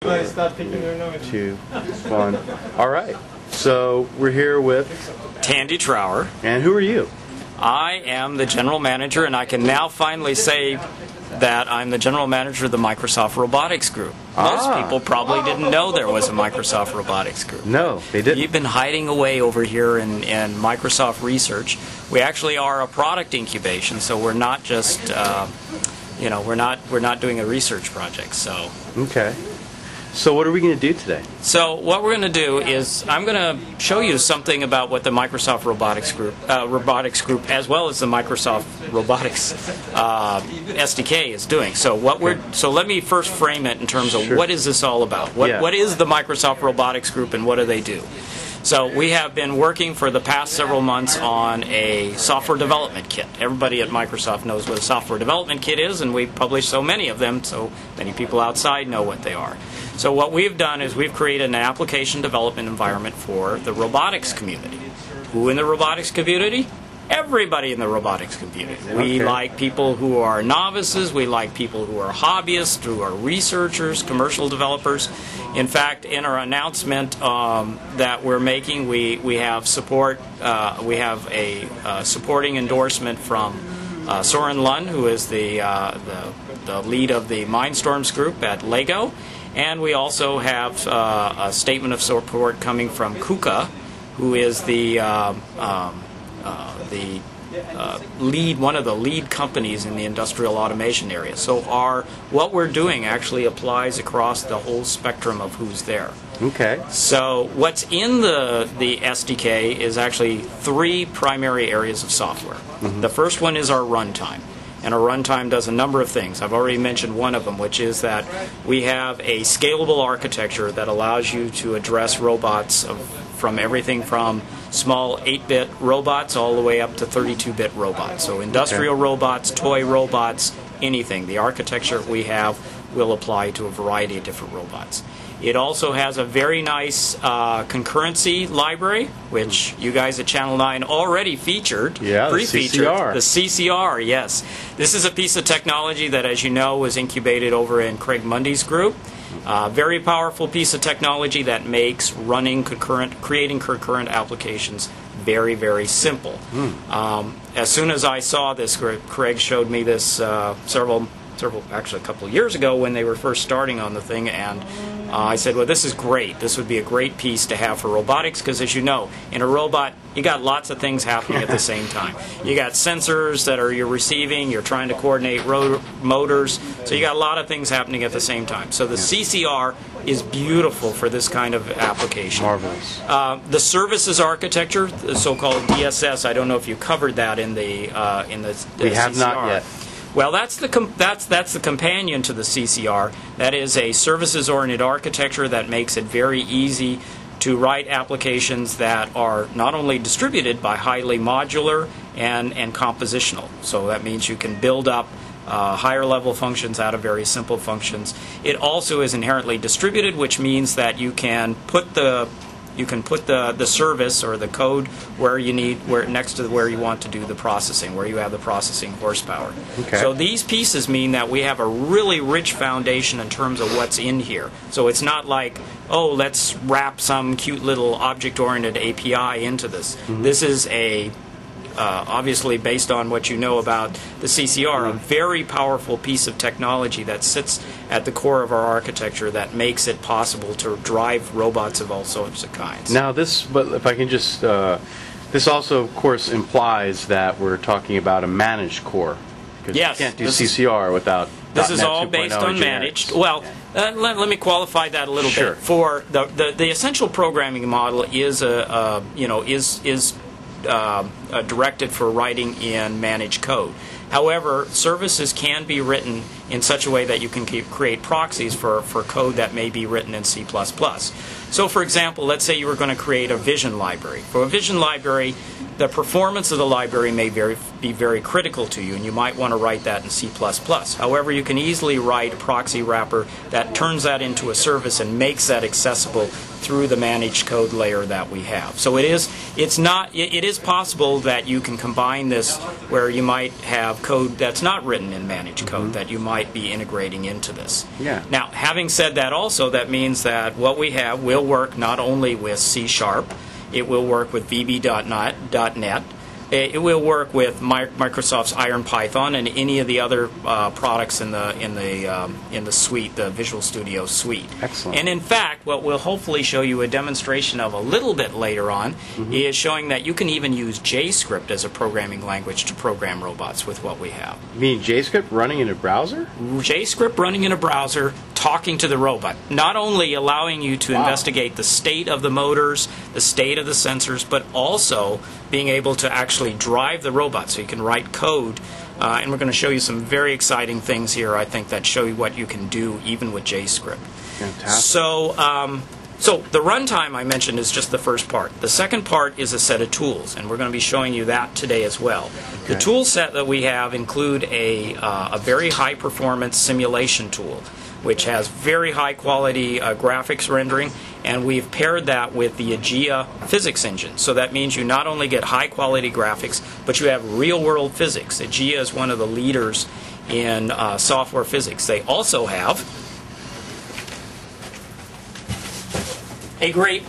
2, 1. All right. So we're here with Tandy Trower. And who are you? I am the general manager, and I can now finally say that I'm the general manager of the Microsoft Robotics Group. Most people probably didn't know there was a Microsoft Robotics Group. No, they didn't. You've been hiding away over here in Microsoft Research. We actually are a product incubation, so we're not just, we're not doing a research project. So. Okay. So what are we going to do today? So what we're going to do is I'm going to show you something about what the Microsoft Robotics Group, as well as the Microsoft Robotics SDK is doing. So so let me first frame it in terms of what is this all about? What is the Microsoft Robotics Group and what do they do? So we have been working for the past several months on a software development kit. Everybody at Microsoft knows what a software development kit is, and we publish so many of them, so many people outside know what they are. So what we've done is we've created an application development environment for the robotics community. Who in the robotics community? Everybody in the robotics community. We like people who are novices, we like people who are hobbyists, who are researchers, commercial developers. In fact, in our announcement that we're making, we have support. We have a supporting endorsement from Soren Lund, who is the lead of the Mindstorms group at Lego, and we also have a statement of support coming from KUKA, who is one of the lead companies in the industrial automation area. So what we're doing actually applies across the whole spectrum of who's there. Okay. So what's in the SDK is actually 3 primary areas of software. The first one is our runtime. And our runtime does a number of things. I've already mentioned one of them, which is that we have a scalable architecture that allows you to address robots from everything from small 8-bit robots all the way up to 32-bit robots. So industrial robots, toy robots, anything. The architecture we have will apply to a variety of different robots. It also has a very nice concurrency library, which you guys at Channel 9 already featured. Yeah, pre-featured. The CCR, yes. This is a piece of technology that, as you know, was incubated over in Craig Mundy's group. Very powerful piece of technology that makes creating concurrent applications very, very simple. As soon as I saw this, Craig showed me this actually a couple of years ago when they were first starting on the thing, and I said, well, this is great. This would be a great piece to have for robotics because, as you know, in a robot, you got lots of things happening at the same time. You got sensors that you're receiving, you're trying to coordinate motors, so you got a lot of things happening at the same time. So the CCR is beautiful for this kind of application. Marvelous. The services architecture, the so-called DSS, I don't know if you covered that in the We have CCR. not yet. Well, that's the companion to the CCR. That is a services-oriented architecture that makes it very easy to write applications that are not only distributed but highly modular and compositional. So that means you can build up higher-level functions out of very simple functions. It also is inherently distributed, which means that you can put the service or the code where you need, next to where you want to do the processing, where you have the processing horsepower. So these pieces mean that we have a really rich foundation in terms of what's in here. So it's not like, oh, let's wrap some cute little object-oriented API into this. This is obviously based on what you know about the CCR, a very powerful piece of technology that sits at the core of our architecture that makes it possible to drive robots of all sorts of kinds. Now but if I can just, this also, of course, implies that we're talking about a managed core. Because you can't do CCR without This is all based on managed. Well, let me qualify that a little bit. For the essential programming model is directed for writing in managed code. However, services can be written in such a way that you can create proxies for code that may be written in C++. So, for example, let's say you were going to create a vision library. For a vision library, the performance of the library may be very critical to you, and you might want to write that in C++. However, you can easily write a proxy wrapper that turns that into a service and makes that accessible through the managed code layer that we have. So it is possible that you can combine this where you might have code that's not written in managed code that you might be integrating into this. Yeah. Now, having said that also, that means that what we have will work not only with C#, it will work with VB.NET. It will work with Microsoft's Iron Python and any of the other products in the suite, the Visual Studio suite. Excellent. And in fact, what we'll hopefully show you a demonstration of a little bit later on is showing that you can even use JavaScript as a programming language to program robots with what we have. You mean JavaScript running in a browser? JavaScript running in a browser, talking to the robot, not only allowing you to investigate the state of the motors, the state of the sensors, but also being able to actually drive the robot. So you can write code, and we're going to show you some very exciting things here, I think, that show you what you can do even with JavaScript. Fantastic. So the runtime I mentioned is just the first part. The second part is a set of tools, and we're going to be showing you that today as well. Okay. The tool set that we have include a very high-performance simulation tool, which has very high-quality graphics rendering, and we've paired that with the AGEA physics engine. So that means you not only get high-quality graphics, but you have real-world physics. AGEA is one of the leaders in software physics. They also have a great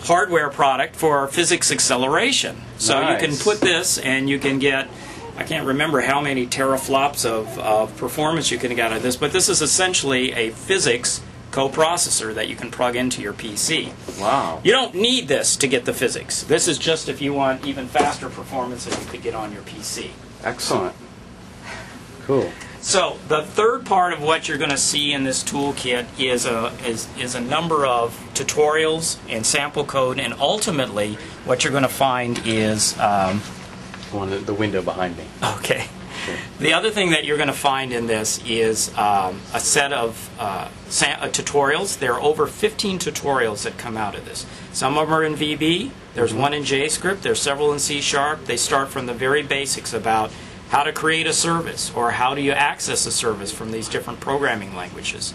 hardware product for physics acceleration. So nice. You can put this and you can get, I can't remember how many teraflops of performance you can get out of this, but this is essentially a physics coprocessor that you can plug into your PC. Wow. You don't need this to get the physics. This is just if you want even faster performance than you could get on your PC. Excellent. Cool. So the third part of what you're going to see in this toolkit is a number of tutorials and sample code, and ultimately what you're going to find is The window behind me. okay. Sure. The other thing that you're going to find in this is a set of tutorials. There are over 15 tutorials that come out of this. Some of them are in VB. There's one in JavaScript. There's several in C#. They start from the very basics about how to create a service or how do you access a service from these different programming languages.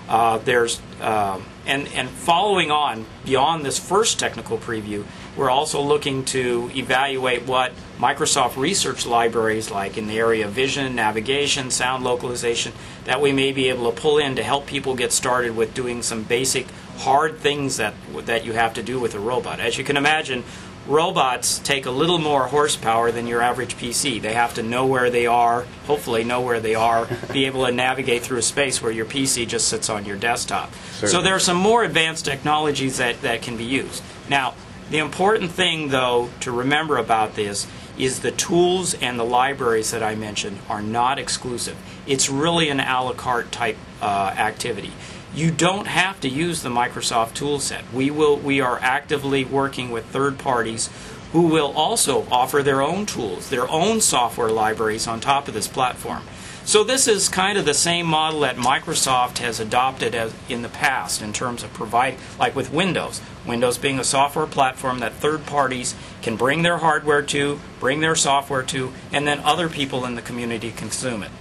And following on beyond this first technical preview, we're also looking to evaluate what Microsoft research libraries like in the area of vision, navigation, sound localization that we may be able to pull in to help people get started with doing some basic hard things that you have to do with a robot. As you can imagine, robots take a little more horsepower than your average PC. They have to know where they are, hopefully know where they are, be able to navigate through a space where your PC just sits on your desktop. Certainly. So there are some more advanced technologies that can be used. Now, the important thing, though, to remember about this is the tools and the libraries that I mentioned are not exclusive. It's really an a la carte type activity. You don't have to use the Microsoft toolset. We are actively working with third parties who will also offer their own tools, their own software libraries on top of this platform. So this is kind of the same model that Microsoft has adopted in the past in terms of providing, like with Windows. Windows being a software platform that third parties can bring their hardware to, bring their software to, and then other people in the community consume it.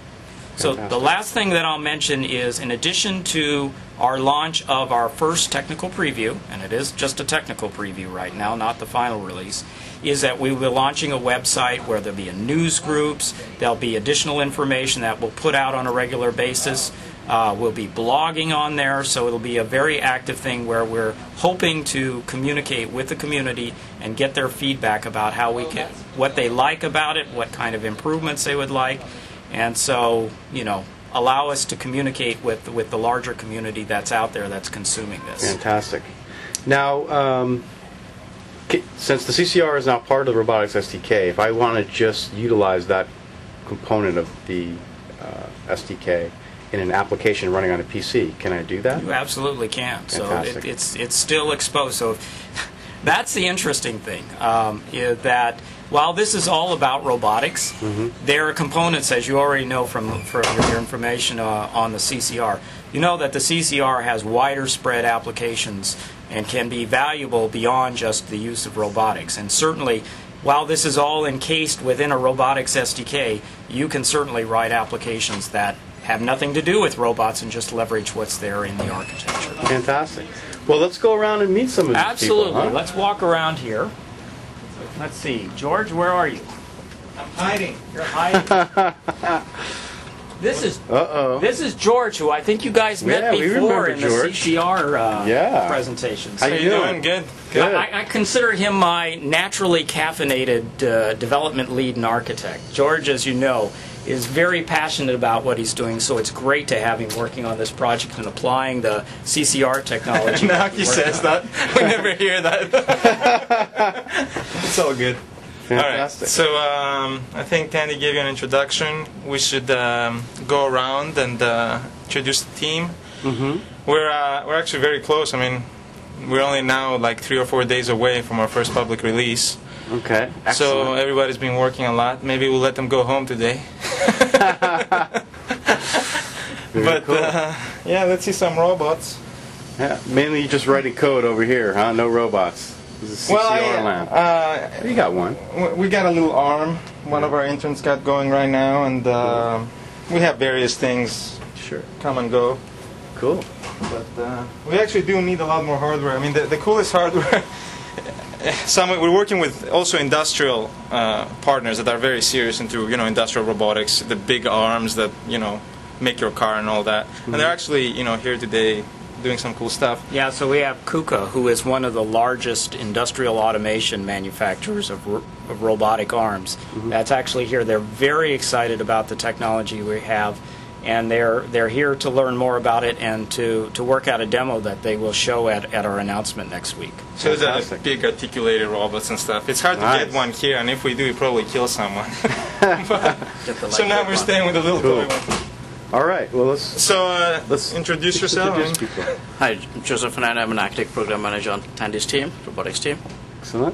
So the last thing that I'll mention is, in addition to our launch of our first technical preview, and it is just a technical preview right now, not the final release, is that we will be launching a website where there'll be news groups, there'll be additional information that we'll put out on a regular basis. We'll be blogging on there, so it'll be a very active thing where we're hoping to communicate with the community and get their feedback about how we can, what they like about it, what kind of improvements they would like. And so, allow us to communicate with the larger community that's out there that's consuming this. Fantastic. Now, since the CCR is now part of the Robotics SDK, if I want to just utilize that component of the SDK in an application running on a PC, can I do that? You absolutely can. Fantastic. So it's still exposed. So that's the interesting thing, is that while this is all about robotics, there are components, as you already know from your information on the CCR. You know that the CCR has wider spread applications and can be valuable beyond just the use of robotics. And certainly while this is all encased within a robotics SDK, you can certainly write applications that have nothing to do with robots and just leverage what's there in the architecture. Fantastic. Well, let's go around and meet some of these Absolutely. people. Huh? Let's walk around here. Let's see. George, where are you? I'm hiding. You're hiding. This is George, who I think you guys met we before remember in the George. CCR presentations. How you doing? Good. Good. I consider him my naturally caffeinated development lead and architect. George, as you know, is very passionate about what he's doing, so it's great to have him working on this project and applying the CCR technology. Now he says that. We never hear that. It's all good. Fantastic. All right. So I think Tandy gave you an introduction. We should go around and introduce the team. Mm-hmm. We're actually very close. I mean, we're only now like 3 or 4 days away from our first public release. Okay. So Excellent. everybody's been working a lot. Maybe we'll let them go home today. Very cool. Yeah, let's see some robots. Yeah, mainly just writing code over here, huh? No robots. This is CCR land. You got one. We got a little arm. One of our interns got going right now, and we have various things Sure. come and go. Cool. But we actually do need a lot more hardware. I mean, the coolest hardware. We're working with also industrial partners that are very serious into industrial robotics, the big arms that make your car and all that. And they're actually here today doing some cool stuff. Yeah, so we have KUKA, who is one of the largest industrial automation manufacturers of robotic arms. That's actually here. They're very excited about the technology we have, and they're here to learn more about it and to work out a demo that they will show at our announcement next week. So there's big articulated robots and stuff. It's hard to get one here, and if we do, we probably kill someone. So now we're staying with the little toy one. All right. Well, let's introduce yourself. Introduce people. Hi, Joseph Fernando. I'm an architect program manager on Tandy's team, robotics team. Excellent.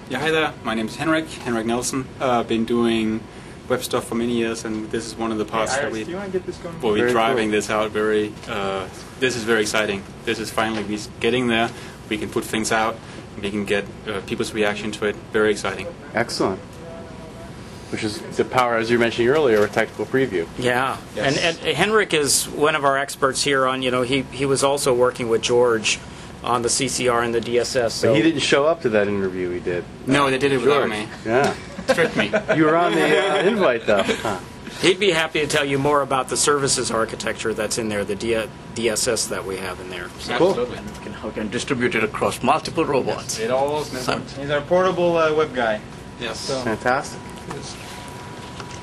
Yeah, hi there. My name is Henrik Nelson. Been doing web stuff for many years, and this is one of the parts that Do you want to get this going? we're Very driving cool. this out. This is very exciting. This is finally getting there. We can put things out. We can get people's reaction to it. Very exciting. Excellent. Which is the power, as you mentioned earlier, of technical preview. Yeah, Yes. and Henrik is one of our experts here on, he was also working with George on the CCR and the DSS. So But he didn't show up to that interview we did. No, they did it without George. me. Yeah. Tricked me. You were on the invite, though. Huh. he'd be happy to tell you more about the services architecture that's in there, the DSS that we have in there. Cool. Absolutely. We can distribute it across multiple robots. It all is meant. He's our portable web guy. Yes. Fantastic.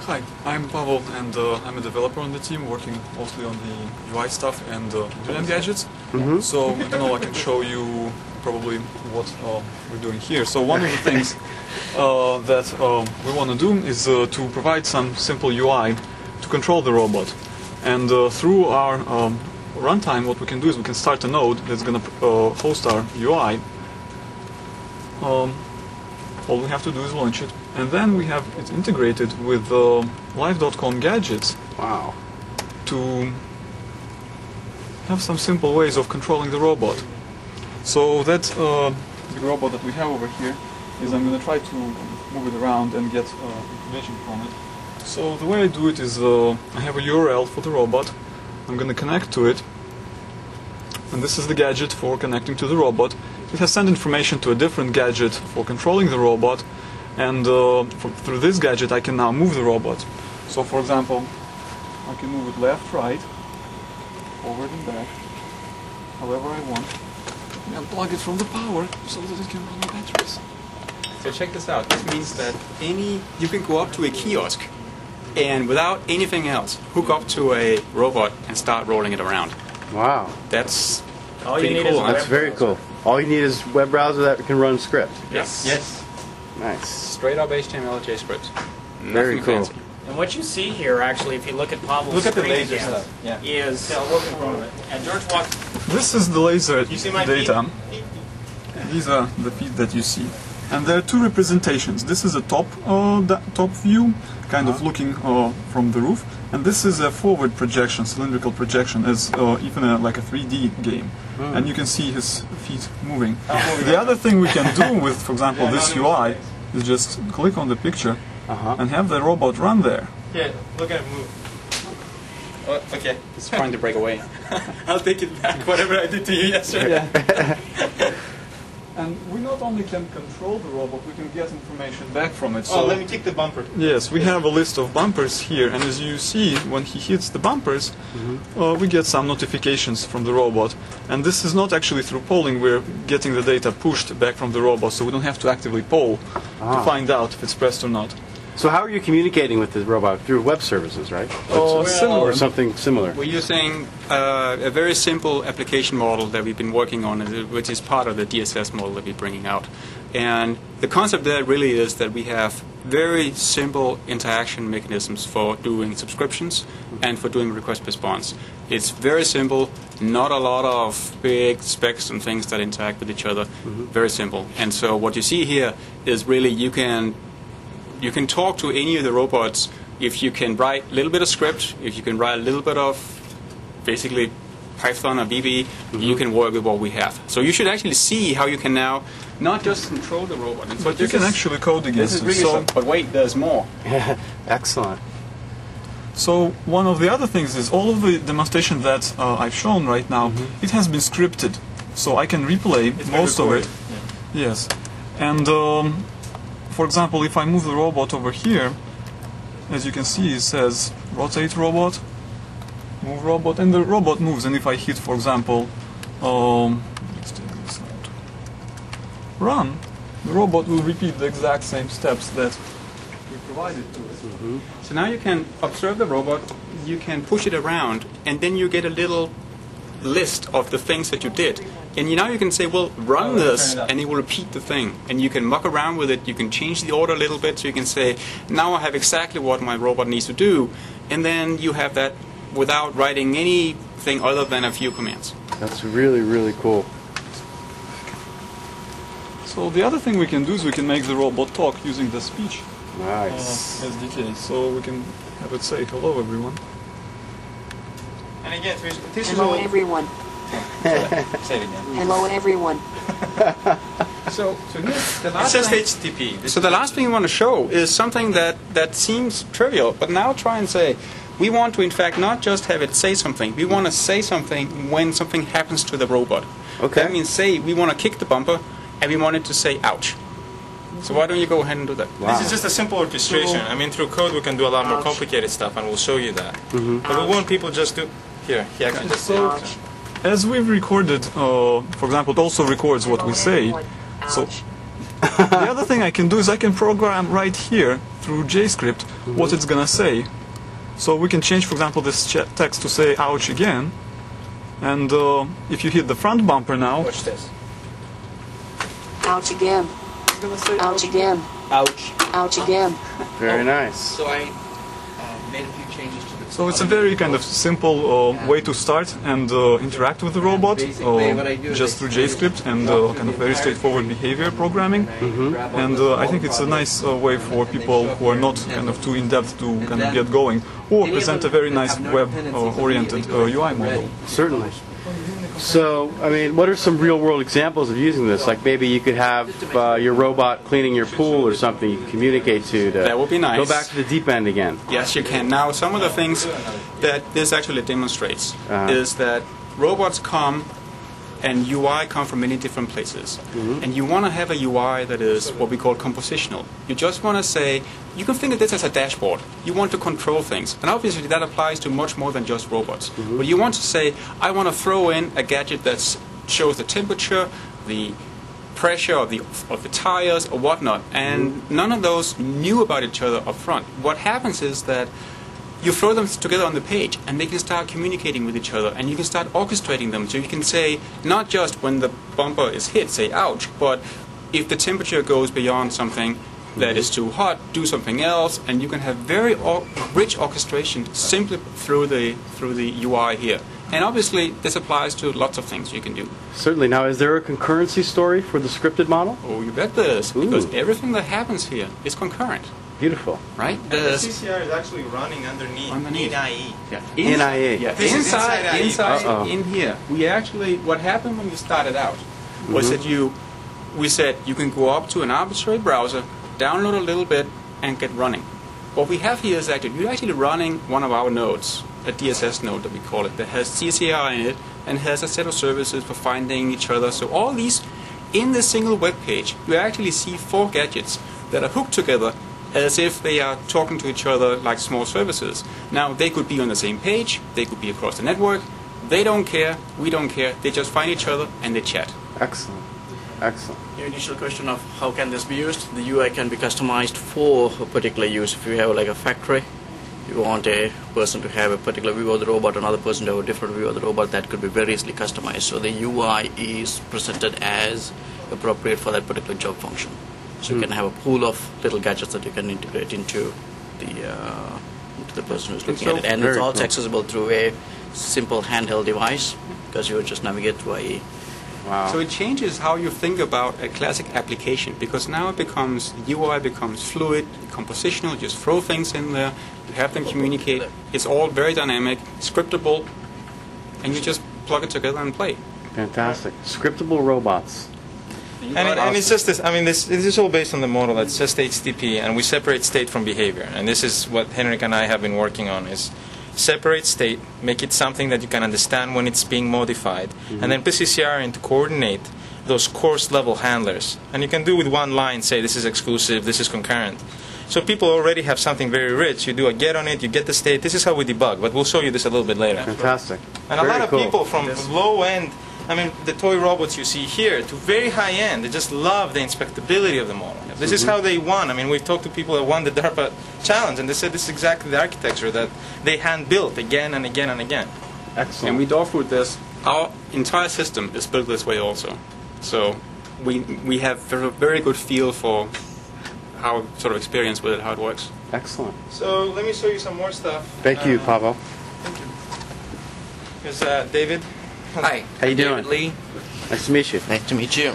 Hi, I'm Pavel, and I'm a developer on the team, working mostly on the UI stuff and design gadgets. So I don't know, I can show you probably what we're doing here. So one of the things that we want to do is to provide some simple UI to control the robot. And through our runtime, what we can do is we can start a node that's going to host our UI. All we have to do is launch it. And then we have it integrated with live.com gadgets Wow. to have some simple ways of controlling the robot. So that the robot that we have over here is I'm going to try to move it around and get information from it. So the way I do it is I have a URL for the robot. I'm going to connect to it. And this is the gadget for connecting to the robot. It has sent information to a different gadget for controlling the robot. And through this gadget I can now move the robot. So for example, I can move it left, right, forward and back, however I want. And unplug it from the power so that it can run on batteries. So check this out. This means that you can go up to a kiosk and without anything else, hook up to a robot and start rolling it around. Wow. That's All you pretty need is cool. a huh? That's very cool. All you need is a web browser that can run script. Yes. Yes. Nice. Straight up HTML JavaScript. Very Nothing cool. fancy. And what you see here, actually, if you look at Pavel's Look at the screen laser again, stuff. Yeah. is Yeah, I'll work in front of it. and George walked. This is the laser You see my data. feet? These are the feet that you see. And there are two representations. This is a top view, kind of looking from the roof, and this is a forward projection, cylindrical projection, as even like a 3D game. And you can see his feet moving. The other thing we can do with, for example, this UI is just click on the picture Uh-huh. and have the robot run there. Yeah, look at it move. Oh, okay. It's trying to break away. I'll take it back, whatever I did to you yesterday. And we not only can control the robot, we can get information back from it. Oh, let me kick the bumper. Yes, we have a list of bumpers here, and as you see, when he hits the bumpers, we get some notifications from the robot. And this is not actually through polling, we're getting the data pushed back from the robot, so we don't have to actively poll to find out if it's pressed or not. So how are you communicating with the robot? Through web services, right? Similar. Or something similar? We're using a very simple application model that we've been working on, which is part of the DSS model that we're bringing out. And the concept there really is that we have very simple interaction mechanisms for doing subscriptions and for doing request response. It's very simple, not a lot of big specs and things that interact with each other. Very simple. And so what you see here is really you can talk to any of the robots if you can write a little bit of script, if you can write a little bit of basically Python or VB, you can work with what we have. So you should actually see how you can now not just control the robot. And so But you can actually code against it. Really but wait, there's more. Excellent. So one of the other things is all of the demonstration that I've shown right now, it has been scripted. So I can replay most of it. Yes. And for example, if I move the robot over here, as you can see, it says rotate robot, move robot, and the robot moves. And if I hit, for example, let's take this out, run, the robot will repeat the exact same steps that we provided to it. So now you can observe the robot, you can push it around, and then you get a little list of the things that you did. And now you can say, well, run this, and it will repeat the thing. And you can muck around with it, you can change the order a little bit, so you can say, now I have exactly what my robot needs to do. And then you have that without writing anything other than a few commands. That's really, really cool. So the other thing we can do is we can make the robot talk using the speech Nice. SDK. So we can have it say, hello everyone. And again, this is Hello all... everyone. Say it again. Hello everyone. So here's the It's just HTTP. So the last thing we want to show is something that seems trivial, but now try and say, we want to in fact not just have it say something, we want to say something when something happens to the robot. Okay. That means say we want to kick the bumper and we want it to say ouch. So why don't you go ahead and do that? Wow. This is just a simple orchestration. I mean, through code we can do a lot more complicated stuff, and we'll show you that. But we want people just to... Here, he actually just said it. As we've recorded, for example, it also records what we say. So the other thing I can do is I can program right here through JScript what it's gonna say. So we can change, for example, this text to say ouch again. And if you hit the front bumper now, Watch this. Ouch again. Ouch again. Ouch. Ouch again. Very nice. So I made a few changes to the so it's a very kind of simple way to start and interact with the robot, just through JScript and kind of very straightforward behavior programming. And I think it's a nice way for people who are not kind of too in-depth to kind of get going, or present a very nice web-oriented UI model. Certainly. So, I mean, what are some real-world examples of using this? Like maybe you could have your robot cleaning your pool or something you can communicate to That would be nice. go back to the deep end again. Yes, you can. Now, some of the things that this actually demonstrates is that robots come and UI come from many different places. And you want to have a UI that is what we call compositional. You just want to say, you can think of this as a dashboard. You want to control things. And obviously that applies to much more than just robots. But you want to say, I want to throw in a gadget that shows the temperature, the pressure of the tires or whatnot. And none of those knew about each other up front. What happens is that you throw them together on the page and they can start communicating with each other and you can start orchestrating them. So you can say, not just when the bumper is hit, say ouch, but if the temperature goes beyond something that is too hot, do something else, and you can have very rich orchestration simply through the UI here. And obviously this applies to lots of things you can do. Certainly. Now, is there a concurrency story for the scripted model? Oh, you bet there is, because everything that happens here is concurrent. Beautiful. Right? And the CCR is actually running underneath NIE. Yeah. NIE. Yeah. This is inside IE. Inside in here, we actually, what happened when you started out was that we said you can go up to an arbitrary browser, download a little bit, and get running. What we have here is actually, you're actually running one of our nodes, a DSS node that we call it, that has CCR in it and has a set of services for finding each other. So all these, in this single web page, you actually see 4 gadgets that are hooked together as if they are talking to each other like small services. Now, they could be on the same page, they could be across the network. They don't care, we don't care, they just find each other and they chat. Excellent. Excellent. Your initial question of how can this be used, the UI can be customized for a particular use. If you have like a factory, you want a person to have a particular view of the robot, another person to have a different view of the robot, that could be variously customized. So the UI is presented as appropriate for that particular job function. So you can have a pool of little gadgets that you can integrate into the person who's looking at it. And it's also accessible through a simple handheld device, because you would just navigate through IE. Wow. So it changes how you think about a classic application, because now it becomes, the UI becomes fluid, compositional, you just throw things in there, you have them communicate, it's all very dynamic, scriptable, and you just plug it together and play. Fantastic. Scriptable robots. And it's just this, I mean, this is all based on the model that's just HTTP, and we separate state from behavior. And this is what Henrik and I have been working on, is separate state, make it something that you can understand when it's being modified, and then put CCR in to coordinate those course level handlers. And you can do with one line, say this is exclusive, this is concurrent. So people already have something very rich. You do a get on it, you get the state. This is how we debug, but we'll show you this a little bit later. Fantastic. And Very a lot of cool. people from low end, I mean, the toy robots you see here, to very high end, they just love the inspectability of the model. This is how they won. I mean, we've talked to people that won the DARPA challenge, and they said this is exactly the architecture that they hand-built again and again and again. Excellent. And we dog food this. Our entire system is built this way also. So we have a very good feel for how sort of experience with it, how it works. Excellent. So let me show you some more stuff. Thank you, Pavel. Here's David. Hi. How you doing? David Lee. Nice to meet you. Nice to meet you.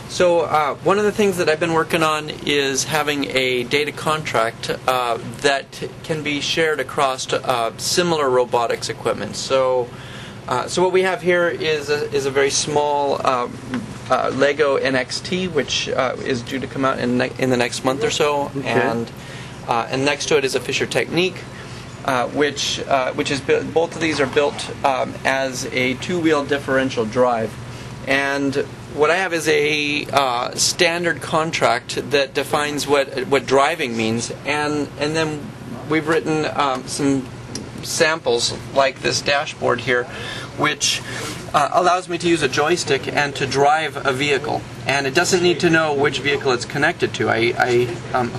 So one of the things that I've been working on is having a data contract that can be shared across similar robotics equipment. So what we have here is a very small Lego NXT, which is due to come out in the next month or so, Okay. and next to it is a Fisher Technique, which is both of these are built as a two-wheel differential drive. And what I have is a standard contract that defines what driving means, and then we've written some samples like this dashboard here, which allows me to use a joystick and to drive a vehicle. And it doesn't need to know which vehicle it's connected to. I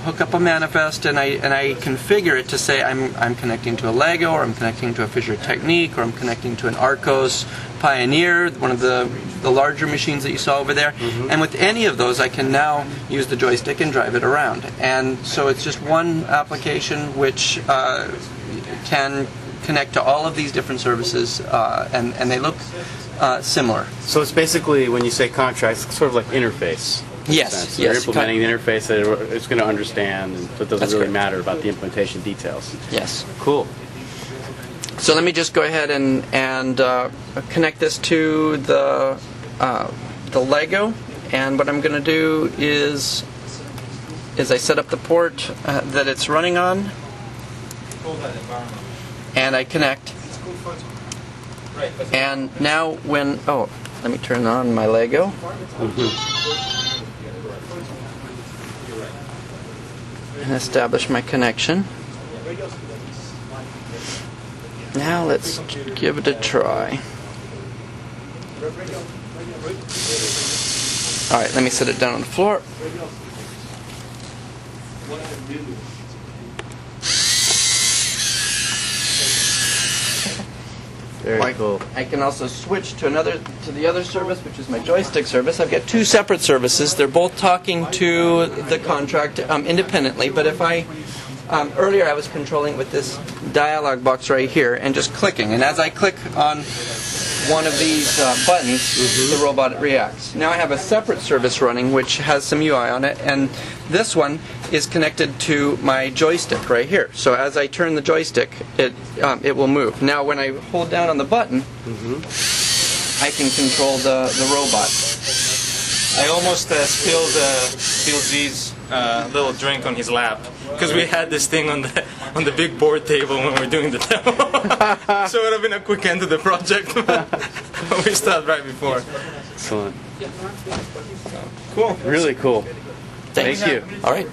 hook up a manifest and I configure it to say I'm connecting to a Lego, or I'm connecting to a Fisher Technique, or I'm connecting to an Arcos Pioneer, one of the larger machines that you saw over there. And with any of those, I can now use the joystick and drive it around. And so it's just one application which can connect to all of these different services, and they look similar. So it's basically, when you say contracts, it's sort of like interface. Yes, You're yes. implementing an interface that it's going to understand, and so it doesn't That's really correct. matter about the implementation details. Yes. Cool. So let me just go ahead and connect this to the Lego, and what I'm going to do is I set up the port that it's running on, and I connect. And now let me turn on my Lego. And establish my connection. Now let's give it a try. Alright, let me set it down on the floor. Very cool. I can also switch to the other service, which is my joystick service. I've got two separate services. They're both talking to the contract independently, but if I earlier I was controlling with this dialog box right here and just clicking, and as I click on one of these buttons, the robot reacts. Now I have a separate service running which has some UI on it, and this one is connected to my joystick right here. So as I turn the joystick, it will move. Now when I hold down on the button, I can control the robot. I almost spilled G's little drink on his lap because we had this thing on the big board table when we were doing the demo. So it would have been a quick end to the project. But we stopped right before. Excellent. Cool. Really cool. Thanks. Thank you. All right.